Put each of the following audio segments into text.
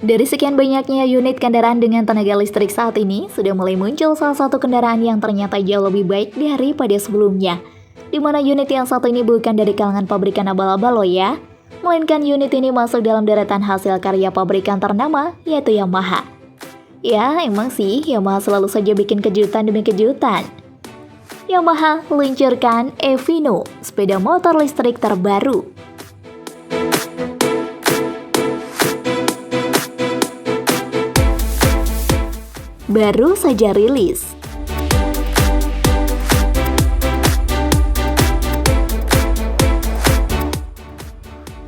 Dari sekian banyaknya unit kendaraan dengan tenaga listrik saat ini, sudah mulai muncul salah satu kendaraan yang ternyata jauh lebih baik daripada sebelumnya. Di mana unit yang satu ini bukan dari kalangan pabrikan abal-abal loh ya, melainkan unit ini masuk dalam deretan hasil karya pabrikan ternama, yaitu Yamaha. Ya, emang sih Yamaha selalu saja bikin kejutan demi kejutan. Yamaha luncurkan Evino, sepeda motor listrik terbaru. Baru saja rilis.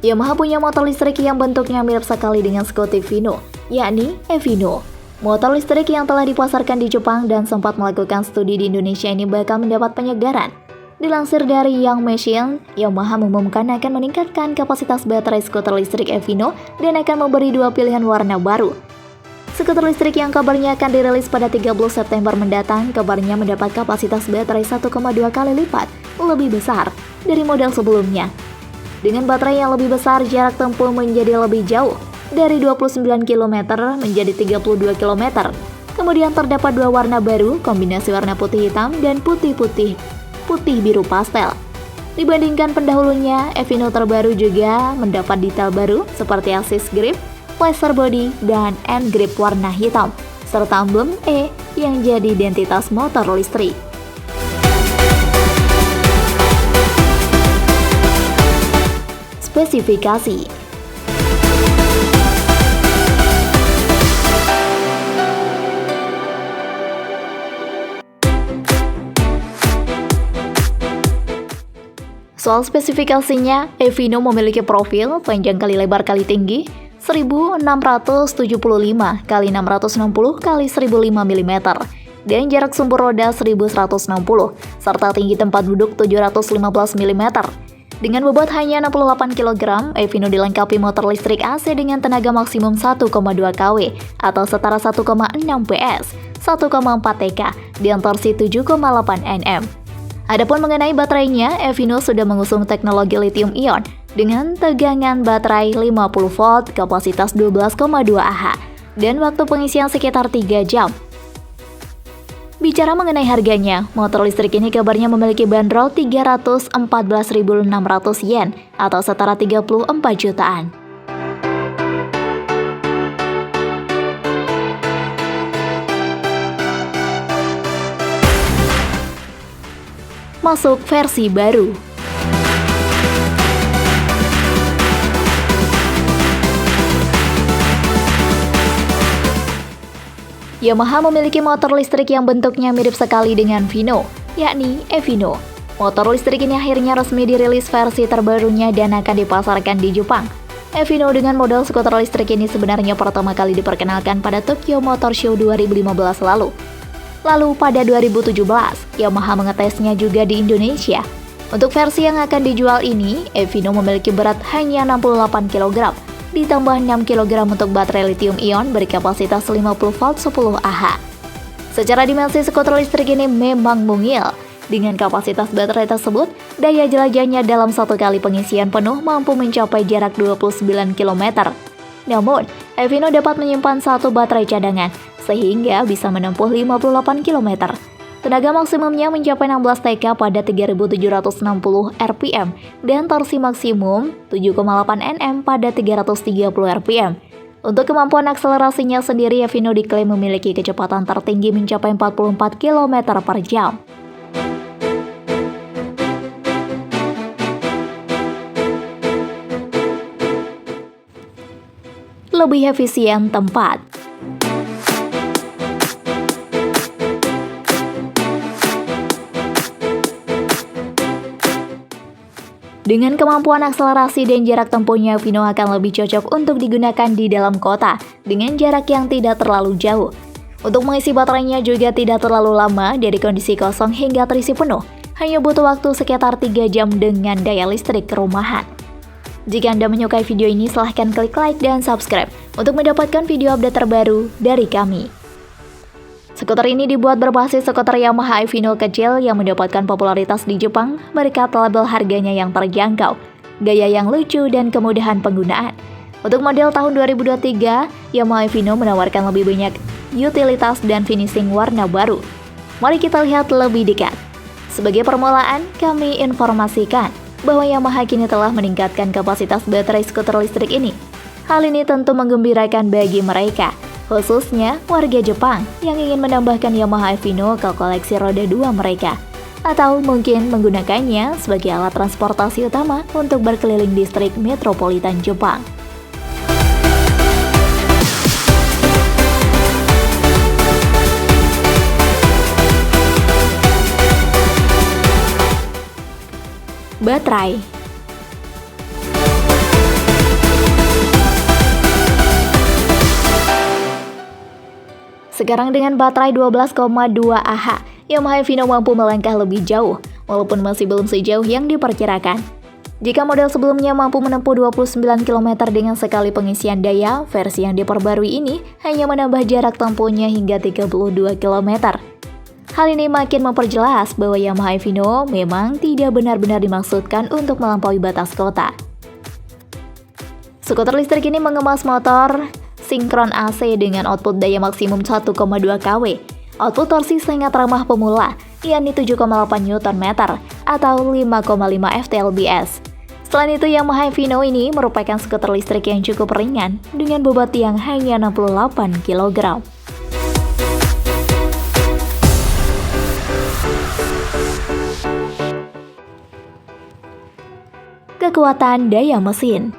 Yamaha punya motor listrik yang bentuknya mirip sekali dengan Scooter Vino, yakni Evino. Motor listrik yang telah dipasarkan di Jepang dan sempat melakukan studi di Indonesia ini bakal mendapat penyegaran. Dilansir dari Young Machine, Yamaha mengumumkan akan meningkatkan kapasitas baterai skuter listrik Evino dan akan memberi dua pilihan warna baru. Skuter listrik yang kabarnya akan dirilis pada 30 September mendatang, kabarnya mendapat kapasitas baterai 1,2 kali lipat lebih besar dari model sebelumnya. Dengan baterai yang lebih besar, jarak tempuh menjadi lebih jauh, dari 29 km menjadi 32 km. Kemudian terdapat dua warna baru, kombinasi warna putih hitam dan putih biru pastel. Dibandingkan pendahulunya, Evino terbaru juga mendapat detail baru seperti assist grip, laser body, dan end grip warna hitam, serta emblem E yang jadi identitas motor listrik. Spesifikasi. Soal spesifikasinya, Evino memiliki profil panjang kali lebar kali tinggi 1675 x 660 x 1005 mm dan jarak sumbu roda 1160 serta tinggi tempat duduk 715 mm. Dengan bobot hanya 68 kg, Evino dilengkapi motor listrik AC dengan tenaga maksimum 1,2 kW atau setara 1,6 PS, 1,4 TK dan torsi 7,8 Nm. Adapun mengenai baterainya, Evino sudah mengusung teknologi lithium ion dengan tegangan baterai 50 volt, kapasitas 12,2 Ah, dan waktu pengisian sekitar 3 jam. Bicara mengenai harganya, motor listrik ini kabarnya memiliki bandrol 314.600 yen atau setara 34 jutaan. Masuk versi baru. Yamaha memiliki motor listrik yang bentuknya mirip sekali dengan Vino, yakni Evino. Motor listrik ini akhirnya resmi dirilis versi terbarunya dan akan dipasarkan di Jepang. Evino dengan model skuter listrik ini sebenarnya pertama kali diperkenalkan pada Tokyo Motor Show 2015 lalu. Lalu pada 2017, Yamaha mengetesnya juga di Indonesia. Untuk versi yang akan dijual ini, Evino memiliki berat hanya 68 kg. Ditambah 6 kg untuk baterai lithium ion berkapasitas 50 volt 10 Ah. Secara dimensi skuter listrik ini memang mungil. Dengan kapasitas baterai tersebut, daya jelajahnya dalam satu kali pengisian penuh mampu mencapai jarak 29 km. Namun, Evino dapat menyimpan satu baterai cadangan, sehingga bisa menempuh 58 km. Tenaga maksimumnya mencapai 16 TK pada 3760 rpm dan torsi maksimum 7,8 Nm pada 330 rpm. Untuk kemampuan akselerasinya sendiri, Evino diklaim memiliki kecepatan tertinggi mencapai 44 km per jam. Lebih efisien tempat. Dengan kemampuan akselerasi dan jarak tempuhnya, Evino akan lebih cocok untuk digunakan di dalam kota dengan jarak yang tidak terlalu jauh. Untuk mengisi baterainya juga tidak terlalu lama dari kondisi kosong hingga terisi penuh. Hanya butuh waktu sekitar 3 jam dengan daya listrik rumahan. Jika Anda menyukai video ini, silahkan klik like dan subscribe untuk mendapatkan video update terbaru dari kami. Skuter ini dibuat berbasis skuter Yamaha Evino kecil yang mendapatkan popularitas di Jepang berkat label harganya yang terjangkau, gaya yang lucu, dan kemudahan penggunaan. Untuk model tahun 2023, Yamaha Evino menawarkan lebih banyak utilitas dan finishing warna baru. Mari kita lihat lebih dekat. Sebagai permulaan, kami informasikan bahwa Yamaha kini telah meningkatkan kapasitas baterai skuter listrik ini. Hal ini tentu menggembirakan bagi mereka, khususnya warga Jepang yang ingin menambahkan Yamaha Evino ke koleksi roda 2 mereka, atau mungkin menggunakannya sebagai alat transportasi utama untuk berkeliling distrik metropolitan Jepang. Baterai. Sekarang dengan baterai 12,2 Ah, Yamaha Evino mampu melangkah lebih jauh, walaupun masih belum sejauh yang diperkirakan. Jika model sebelumnya mampu menempuh 29 km dengan sekali pengisian daya, versi yang diperbarui ini hanya menambah jarak tempuhnya hingga 32 km. Hal ini makin memperjelas bahwa Yamaha Evino memang tidak benar-benar dimaksudkan untuk melampaui batas kota. Skuter listrik ini mengemas motor sinkron AC dengan output daya maksimum 1,2 kW. Output torsi sangat ramah pemula, yakni 7,8 Nm atau 5,5 ft/lbs. Selain itu, Yamaha Evino ini merupakan skuter listrik yang cukup ringan dengan bobot yang hanya 68 kg. Kekuatan daya mesin.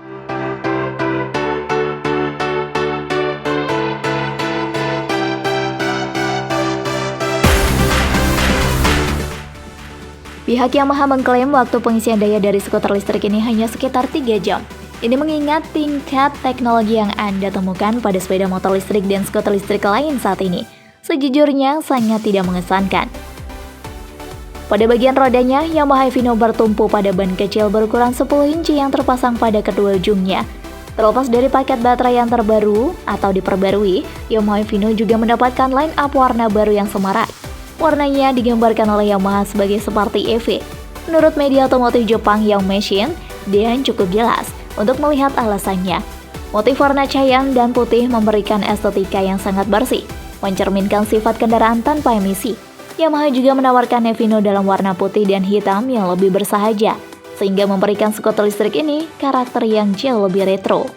Pihak Yamaha mengklaim waktu pengisian daya dari skuter listrik ini hanya sekitar 3 jam. Ini mengingat tingkat teknologi yang Anda temukan pada sepeda motor listrik dan skuter listrik lain saat ini. Sejujurnya sangat tidak mengesankan. Pada bagian rodanya, Yamaha Evino bertumpu pada ban kecil berukuran 10 inci yang terpasang pada kedua ujungnya. Terlepas dari paket baterai yang terbaru atau diperbarui, Yamaha Evino juga mendapatkan line-up warna baru yang semarak. Warnanya digambarkan oleh Yamaha sebagai seperti EV. Menurut media otomotif Jepang Young Machine, dan cukup jelas untuk melihat alasannya. Motif warna cayang dan putih memberikan estetika yang sangat bersih, mencerminkan sifat kendaraan tanpa emisi. Yamaha juga menawarkan Evino dalam warna putih dan hitam yang lebih bersahaja, sehingga memberikan skuter listrik ini karakter yang jauh lebih retro.